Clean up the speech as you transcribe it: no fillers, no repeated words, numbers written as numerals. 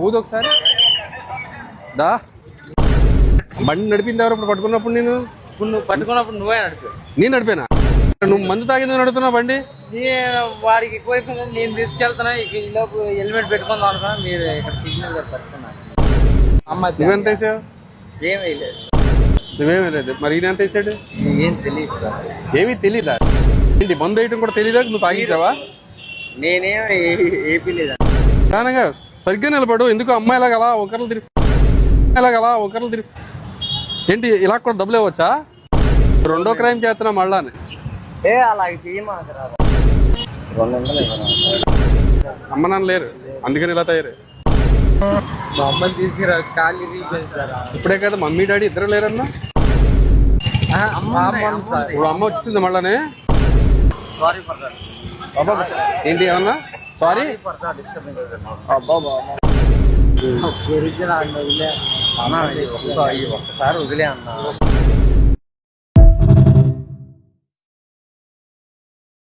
ఊదు ఒకసారి దా. బండి నడిపింది ఎవరు ఇప్పుడు పట్టుకున్నప్పుడు? నేను ఇప్పుడు నువ్వు పట్టుకున్నప్పుడు నువ్వే నడిపి. నేను నడిపానా? నువ్వు మందు తాగింది నడుపుతున్నావు బండి? వాడికి ఎక్కువైపోయిందని నేను తీసుకెళ్తున్నా. ఈలోపు హెల్మెట్ పెట్టుకుందాం అనుకున్నా, మీరు ఇక్కడ సిగ్నల్ పట్టుకున్నాను. అమ్మ నువ్వెంత వేసావు? ఏం వేయలేదు. నువ్వేమీ లేదు. మరి ఈయన ఎంత వేసాడు? ఏం తెలియదు. ఏమీ తెలీదా? ఏంటి మందు వేయటం కూడా తెలీదా? నువ్వు తాగించావా? నేనేం ఏపీలేదు. కానగా సరిగ్గా నిలబడు. ఎందుకు అమ్మాయిలాగా అలా ఒకరిని తిరిగి ఏంటి ఇలా కూడా డబ్బులు ఇవ్వచ్చా? రెండో క్రైమ్ చేస్తున్నా మళ్ళా. అలాగే చేయమాక. అమ్మ నాన్న లేరు అందుకని ఇలా తయారు. మా అమ్మని తీసుకురా, ఖాళీ తీసుకెళ్తారా? ఇప్పుడే కదా మమ్మీ డాడీ ఇద్దరు లేరన్నా. ఇప్పుడు అమ్మ వచ్చింది మళ్ళానే. Sorry for that. ఏంటి ఏమన్నా? సారీ ఒక్కసారి వదిలే అన్నా.